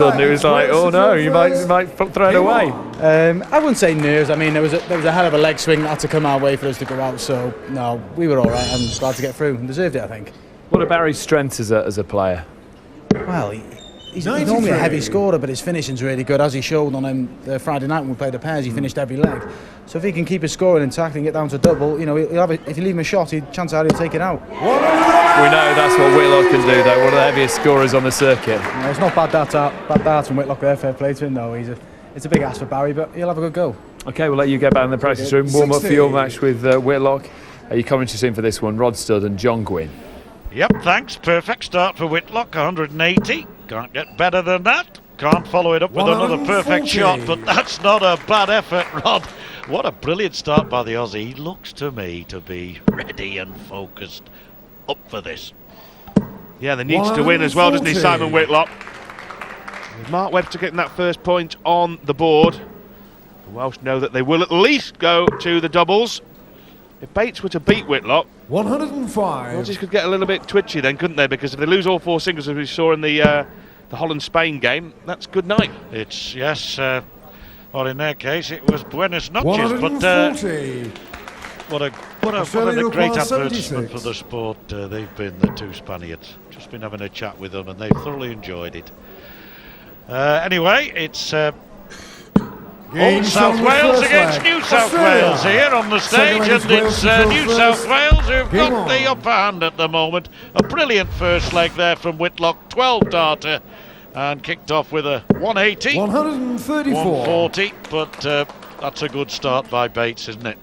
Suddenly it was like, oh no, you might throw it away. I wouldn't say nerves. I mean, there was a hell of a leg swing that had to come our way for us to go out. So no, we were all right. I'm glad to get through and deserved it, I think. What are Barry's strengths as a player? Well, he's normally a heavy scorer, but his finishing's really good, as he showed on Friday night when we played the pairs. He finished every leg. So if he can keep his scoring intact and get down to double, you know, if you leave him a shot, chances are he'll take it out. We know that's what Whitlock can do, though. One of the heaviest scorers on the circuit. Yeah, it's not bad darts from Whitlock there. Fair play to him, though. It's a big ask for Barry, but he'll have a good go. Okay, we'll let you get back in the practice room, warm up for your match with Whitlock. Your commentary team for this one: Rod Studd and John Gwynn. Yep, thanks. Perfect start for Whitlock, 180. Can't get better than that. Can't follow it up with another perfect shot, but that's not a bad effort, Rod. What a brilliant start by the Aussie. He looks to me to be ready and focused up for this. Yeah, the needs to win as well, doesn't he, Simon Whitlock? With Mark Webster getting that first point on the board, the Welsh know that they will at least go to the doubles. If Bates were to beat Whitlock, 105. Rogers could get a little bit twitchy then, couldn't they? Because if they lose all four singles, as we saw in the Holland-Spain game, that's good night. It's, yes, well, in their case, it was Buenos noches, but what a great advertisement for the sport they've been, the two Spaniards. Just been having a chat with them, and they've thoroughly enjoyed it. Anyway, it's Old South Wales against New South Wales here on the stage, and it's New South Wales who've got the upper hand at the moment. A brilliant first leg there from Whitlock, 12-darter, and kicked off with a 180, 134, 140, but that's a good start by Bates, isn't it?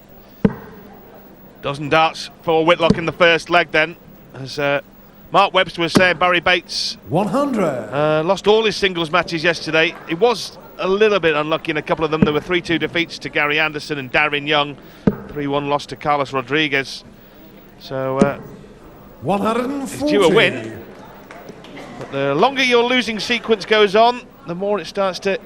Dozen darts for Whitlock in the first leg then, as Mark Webster was saying. Barry Bates 100 lost all his singles matches yesterday. He was a little bit unlucky in a couple of them. There were 3-2 defeats to Gary Anderson and Darren Young, 3-1 loss to Carlos Rodriguez. So 140. He's due a win. But the longer your losing sequence goes on, the more it starts to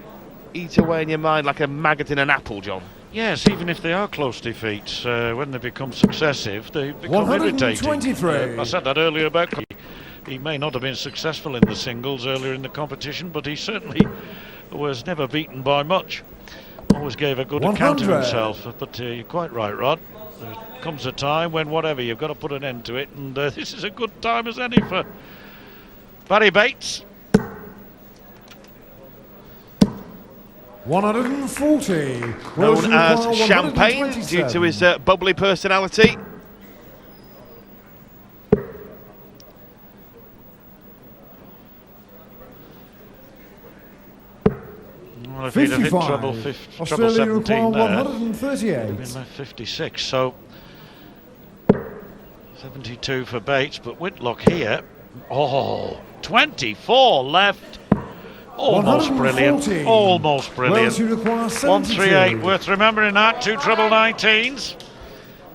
eat away in your mind like a maggot in an apple, John. Yes, even if they are close defeats, when they become successive, they become irritating. I said that earlier about he may not have been successful in the singles earlier in the competition, but he certainly was never beaten by much. Always gave a good account of himself. But you're quite right, Rod. There comes a time when whatever, you've got to put an end to it, and this is a good time as any for Barry Bates. 140. Known as Champagne due to his bubbly personality. Well, if he'd have hit trouble 17 there, 138. he'd been left 56. So 72 for Bates, but Whitlock here. Oh, 24 left. Almost brilliant. Almost brilliant. 138, worth remembering that. Two treble 19s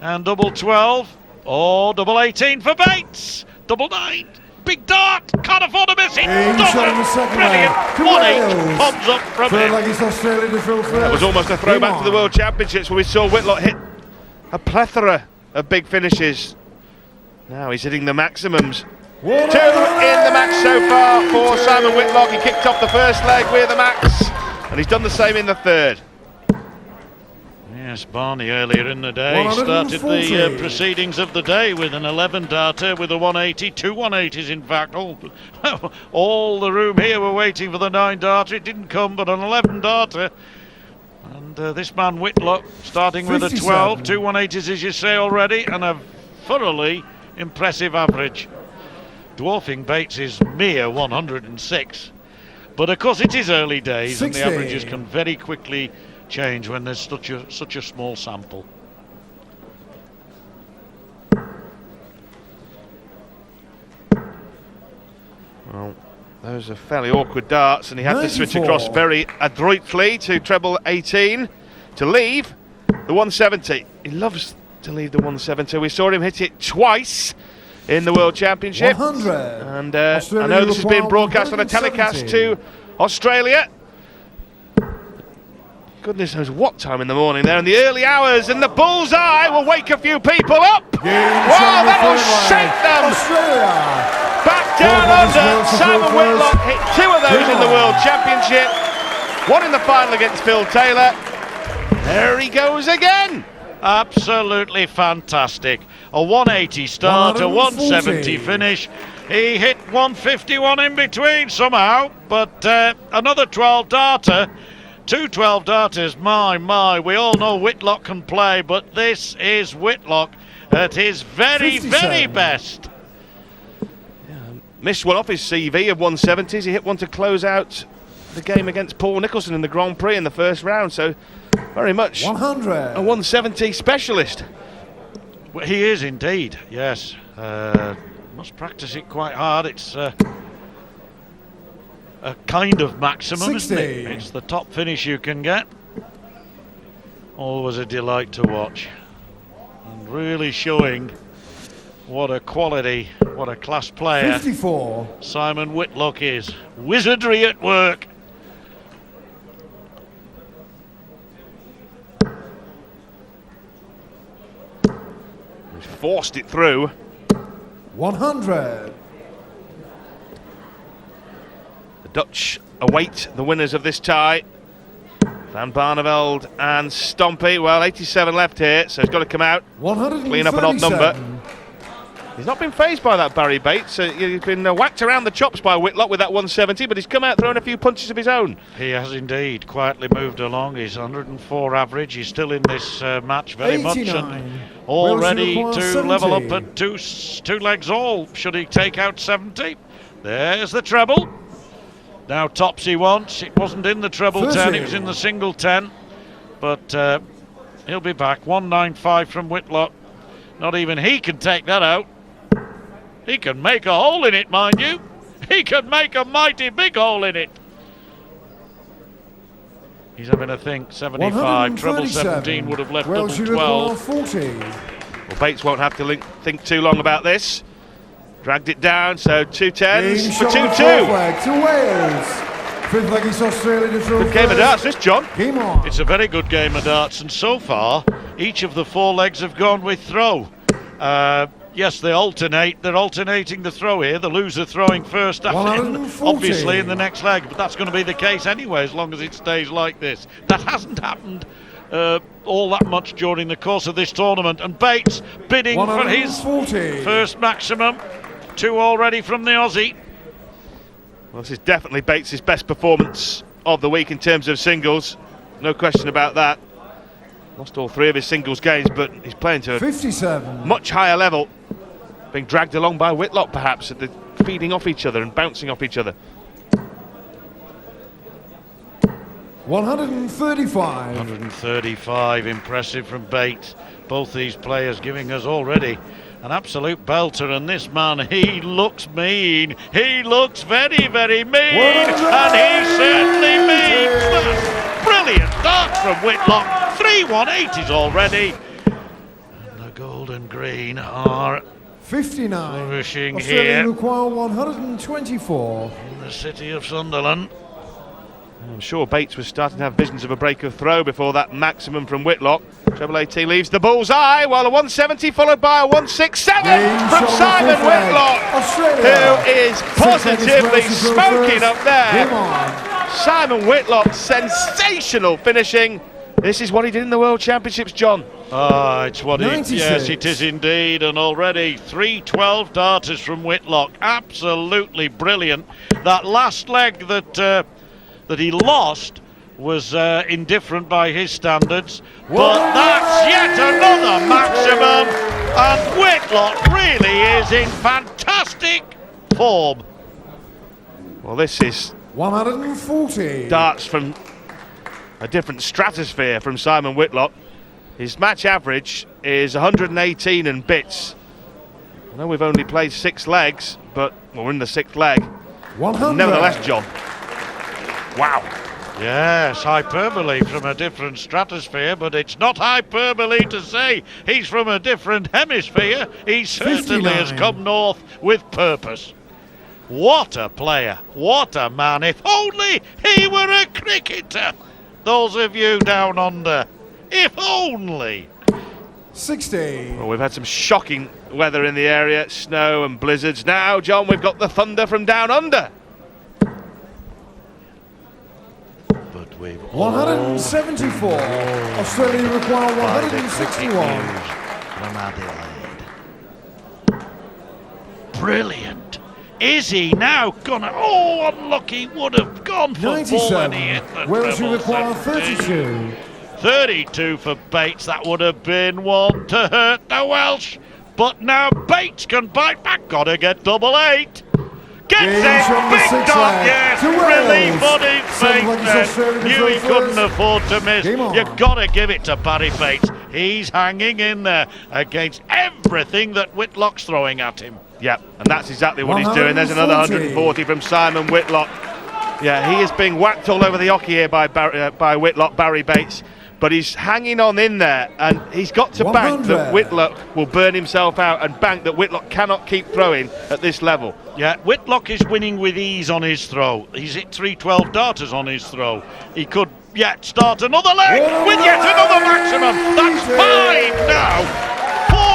and double 12. Oh, double 18 for Bates. Double 9. Big dart. Can't afford to miss it. Brilliant. 1-8. Thumbs up from him. That was almost a throwback to the World Championships where we saw Whitlock hit a plethora of big finishes. Now he's hitting the maximums. 2 in the max so far for Simon Whitlock. He kicked off the first leg with a max, and he's done the same in the third. Yes, Barney earlier in the day started the proceedings of the day with an 11-darter with a 180, two 180s in fact. All the room here were waiting for the 9-darter. It didn't come, but an 11-darter. And this man Whitlock starting with a 12, two 180s as you say already, and a thoroughly impressive average. Dwarfing Bates' mere 106. But of course it is early days, 60. And the averages can very quickly change when there's such a small sample. Well, those are fairly awkward darts, and he had 94. To switch across very adroitly to treble 18 to leave the 170. He loves to leave the 170. We saw him hit it twice in the World Championship, 100. And I know this has been broadcast on a telecast to Australia. Goodness knows what time in the morning there in the early hours, and the bullseye will wake a few people up. Wow, that'll shake them Australia back Down under, Simon Whitlock hit 2 of those in the World Championship. 1 in the final against Phil Taylor. There he goes again. Absolutely fantastic. A 180 start, a 170 finish. He hit 151 in between somehow, but another 12 darter. 2 12 darters, my. We all know Whitlock can play, but this is Whitlock at his very, very best. Missed one off his CV of 170s. He hit one to close out the game against Paul Nicholson in the Grand Prix in the first round, so very much 100. a 170 specialist. Well, he is indeed, yes. Must practice it quite hard. It's a kind of maximum, 60. isn't it? It's the top finish you can get. Always a delight to watch. And really showing what a quality, what a class player 54. Simon Whitlock is. Wizardry at work. He's forced it through. 100. The Dutch await the winners of this tie. Van Barneveld and Stompy. Well, 87 left here, so he's got to come out, clean up an odd number. He's not been fazed by that, Barry Bates. He's been whacked around the chops by Whitlock with that 170, but he's come out throwing a few punches of his own. He has indeed quietly moved along. He's 104 average. He's still in this match very 89. much, and all ready to 70. level up at two legs all. Should he take out 70? There's the treble. Now Topsy once. It wasn't in the treble 30. 10. It was in the single 10. But he'll be back. 195 from Whitlock. Not even he can take that out. He can make a hole in it, mind you. He can make a mighty big hole in it. He's having a think. 75. Treble 17 would have left double 12. 40. Well, Bates won't have to think too long about this. Dragged it down, so 2 10s for 2-2. To Wales. 5th leg is Australia to throw. Good game of darts, this, John. Game on. It's a very good game of darts, and so far, each of the 4 legs have gone with throw. Yes, they alternate. They're alternating the throw here. The loser throwing first, obviously, in the next leg. But that's going to be the case anyway, as long as it stays like this. That hasn't happened all that much during the course of this tournament. And Bates bidding for his first maximum. 2 already from the Aussie. Well, this is definitely Bates' best performance of the week in terms of singles. No question about that. Lost all 3 of his singles games, but he's playing to a 57. much higher level. Being dragged along by Whitlock, perhaps, at the feeding off each other and bouncing off each other. 135. 135, impressive from Bates. Both these players giving us already an absolute belter, and this man, he looks mean. He looks very, very mean, and he certainly means that. Brilliant start from Whitlock. 3 180s already. And the gold and green are 59. flourishing Australia here require 124. in the city of Sunderland. I'm sure Bates was starting to have visions of a break of throw before that maximum from Whitlock. Treble AT leaves the bullseye, while a 170 followed by a 167 from Simon Whitlock, who is positively smoking up there. Simon Whitlock, sensational finishing. This is what he did in the World Championships, John. It's what yes, it is indeed, and already 3 12 darters from Whitlock. Absolutely brilliant. That last leg that he lost was indifferent by his standards, but that's yet another maximum, and Whitlock really is in fantastic form. Well, this is 140. darts from a different stratosphere from Simon Whitlock. His match average is 118 and bits. I know we've only played 6 legs, but we're in the 6th leg. 100. Nevertheless, John. Wow. Yes, hyperbole from a different stratosphere, but it's not hyperbole to say he's from a different hemisphere. He certainly 59. has come north with purpose. What a player, what a man. If only he were a cricketer. Those of you down under, if only. 60. Well, we've had some shocking weather in the area, snow and blizzards. Now, John, we've got the thunder from down under. But we've 174. Australia require 161. From Adelaide. Brilliant. Is he now gonna? Oh, unlucky. Would have gone for 97. 40. Wales require 32. 32 for Bates. That would have been one to hurt the Welsh. But now Bates can bite back. Gotta get double 8. Gets it. Big dog, yes. Relief on his face. Knew he couldn't afford to miss. You've got to give it to Barry Bates. He's hanging in there against everything that Whitlock's throwing at him. Yeah, and that's exactly what he's doing. There's another 140 from Simon Whitlock. Yeah, he is being whacked all over the hockey here by Whitlock, Barry Bates. But he's hanging on in there, and he's got to bank that Whitlock will burn himself out, and bank that Whitlock cannot keep throwing at this level. Yeah, Whitlock is winning with ease on his throw. He's hit 312 darters on his throw. He could yet start another leg with yet another maximum. That's 5 now.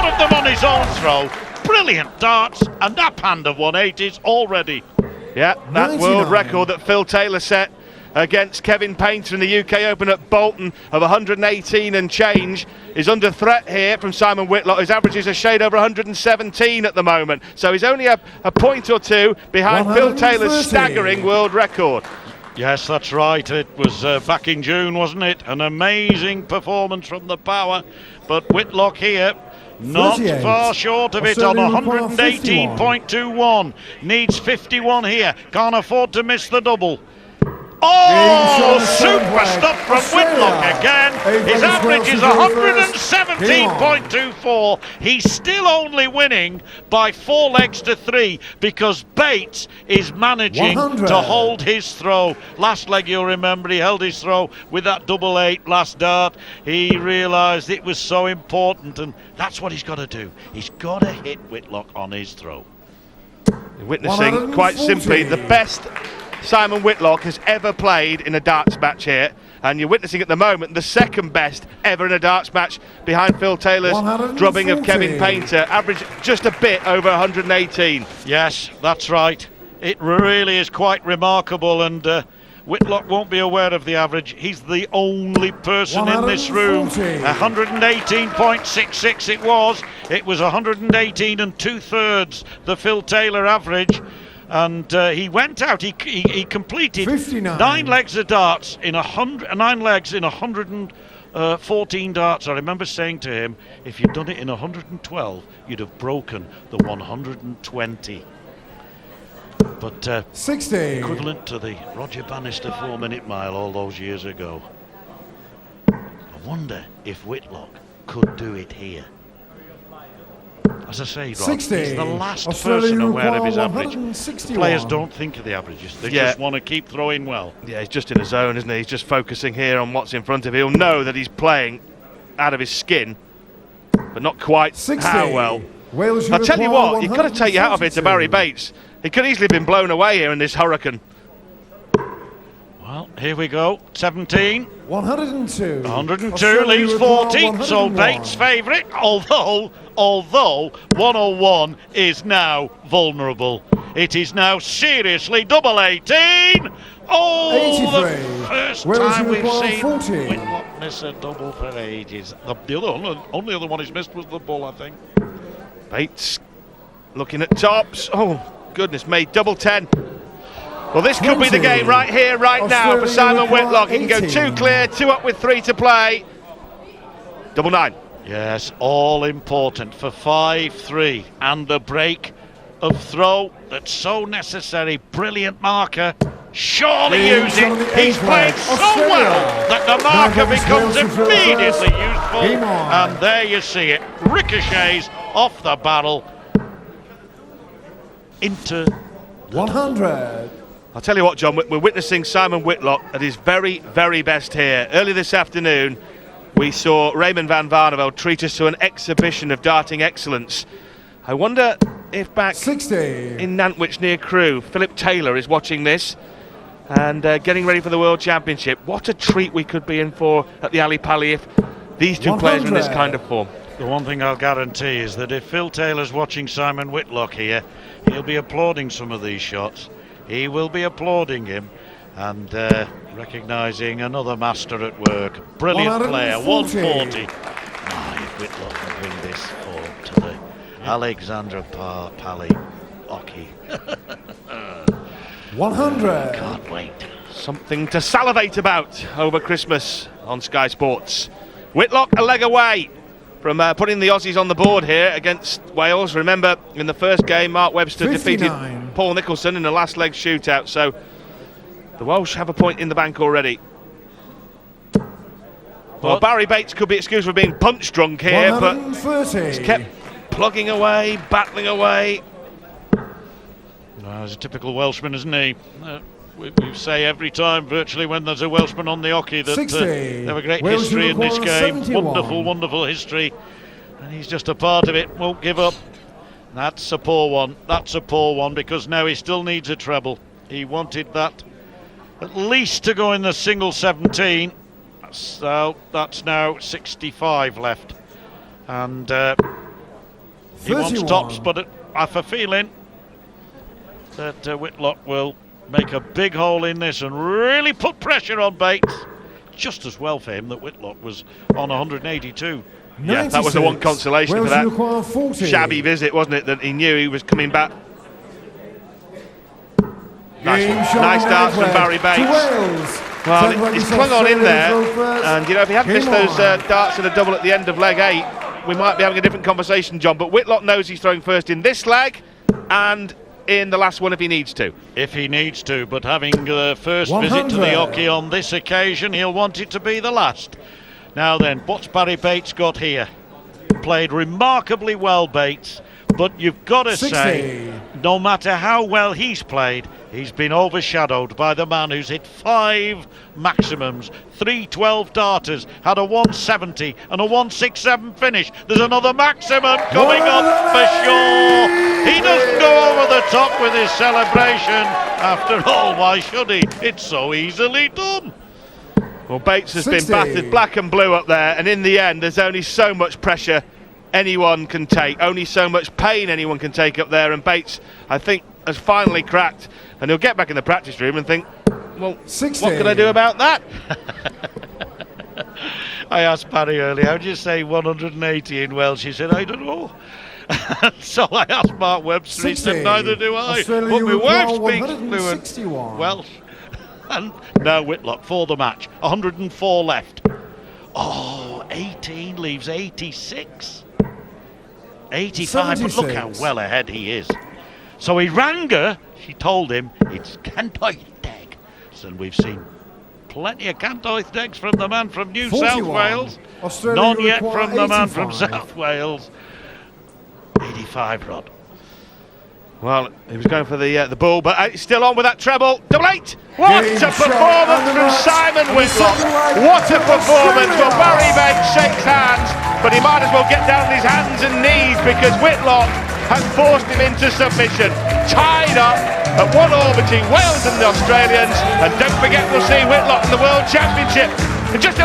4 of them on his own throw. Brilliant darts, and uphand of 180s already. Yeah, that 99. world record that Phil Taylor set against Kevin Painter in the UK Open at Bolton of 118 and change is under threat here from Simon Whitlock. His average is a shade over 117 at the moment, so he's only a point or two behind Phil Taylor's staggering world record. Yes, that's right. It was back in June, wasn't it? An amazing performance from the power, but Whitlock here not 38. far short of it on 118.21. Needs 51 here. Can't afford to miss the double. Oh, super stuff from Whitlock again. His average is 117.24. He's still only winning by 4 legs to 3 because Bates is managing 100. to hold his throw. Last leg, you'll remember, he held his throw with that double 8 last dart. He realised it was so important, and that's what he's got to do. He's got to hit Whitlock on his throw. You're witnessing, quite simply, the best Simon Whitlock has ever played in a darts match here, and you're witnessing at the moment the second best ever in a darts match behind Phil Taylor's drubbing of Kevin Painter, average just a bit over 118. Yes, that's right. It really is quite remarkable, and Whitlock won't be aware of the average. He's the only person in this room. 118.66 it was. It was 118 and 2/3 the Phil Taylor average. And he went out. He completed 59. 9 legs of darts in 9 legs in 114 darts. I remember saying to him, if you'd done it in 112, you'd have broken the 120. But 60. equivalent to the Roger Bannister 4-minute mile all those years ago. I wonder if Whitlock could do it here. As I say, Rod, 60. he's the last Australia person aware of his require average. 161. Players don't think of the averages. They just want to keep throwing well. Yeah, he's just in his zone, isn't he? He's just focusing here on what's in front of him. He'll know that he's playing out of his skin, but not quite 60. how well. Wales I'll tell you require what, you've got to take your hat off it to Barry 172. Bates. He could easily have been blown away here in this hurricane. Well, here we go. 17. 102. 102 Australia leaves require 40, so 101. Bates' favourite, although 101 is now vulnerable. It is now seriously double 18. Oh, 83. the first Wales time we've require seen 40. Whitlock miss a double for ages. The only other one he's missed was the bull, I think. Bates looking at tops. Oh, goodness me, double 10. Well, this could be the 20. game right here, right now for Australia Simon require Whitlock. He can go 18. 2 clear, 2 up with 3 to play. Double 9. Yes, all important for 5-3 and the break of throw that's so necessary. Brilliant marker. Surely use it. He's playing so well that the marker becomes immediately useful. And there you see it. Ricochets off the barrel into 100. I'll tell you what, John, we're witnessing Simon Whitlock at his very, very best here. Early this afternoon, we saw Raymond van Barneveld treat us to an exhibition of darting excellence. I wonder if back 60. in Nantwich near Crewe, Philip Taylor is watching this and getting ready for the World Championship. What a treat we could be in for at the Ali Pali if these two players are in this kind of form. The one thing I'll guarantee is that if Phil Taylor's watching Simon Whitlock here, he'll be applauding some of these shots. He will be applauding him and recognising another master at work. Brilliant player, 140. If Whitlock can bring this form to the Alexandra Pally hockey. 100. Can't wait. Something to salivate about over Christmas on Sky Sports. Whitlock a leg away from putting the Aussies on the board here against Wales. Remember, in the first game, Mark Webster 59. defeated Paul Nicholson in the last leg shootout, so the Welsh have a point in the bank already. Well, Barry Bates could be excused for being punch drunk here, but he's kept plugging away, battling away. Well, he's a typical Welshman, isn't he? We say every time, virtually, when there's a Welshman on the hockey, that they have a great history in this game. 71. Wonderful, wonderful history. And he's just a part of it, won't give up. That's a poor one. That's a poor one, because now he still needs a treble. He wanted that at least to go in the single 17. So that's now 65 left. And he wants tops, but I have a feeling that Whitlock will make a big hole in this and really put pressure on Bates. Just as well for him that Whitlock was on 182. Yeah, that was the one consolation for that 40. shabby visit, wasn't it? That he knew he was coming back. Nice darts from Barry Bates. Well, he's clung on in there, and you know, if he hadn't missed those darts at a double at the end of leg 8, we might be having a different conversation, John. But Whitlock knows he's throwing first in this leg and in the last one if he needs to. If he needs to, but having the first visit to the hockey on this occasion, he'll want it to be the last. Now then, what's Barry Bates got here? Played remarkably well, Bates, but you've got to say, no matter how well he's played, he's been overshadowed by the man who's hit 5 maximums, 3 12 darters, had a 170 and a 167 finish. There's another maximum coming up for sure. He doesn't go over the top with his celebration. After all, why should he? It's so easily done. Well, Bates has been battered black and blue up there, and in the end, there's only so much pressure anyone can take, only so much pain anyone can take up there, and Bates, I think, has finally cracked, and he'll get back in the practice room and think, well, 60. What can I do about that? I asked Barry earlier, how do you say 180 in Welsh? He said, I don't know. So I asked Mark Webster, he said, neither do I. Australia But my wife speaks 161. fluent Welsh. And now Whitlock for the match, 104 left. Oh, 18 leaves 86. 85, 76. But look how well ahead he is. So he rang her, she told him it's Cantoith Deg. And we've seen plenty of Cantoith Degs from the man from New 41. South Wales. Australia None yet from the man 85. from South Wales. 85, Rod. Well, he was going for the ball, but he's still on with that treble. Double 8! What a performance from Simon Whitlock! What a performance! Well, Barry Bates shakes hands, but he might as well get down on his hands and knees because Whitlock has forced him into submission. Tied up at 1-1 between Wales and the Australians. And don't forget, we'll see Whitlock in the World Championship in just a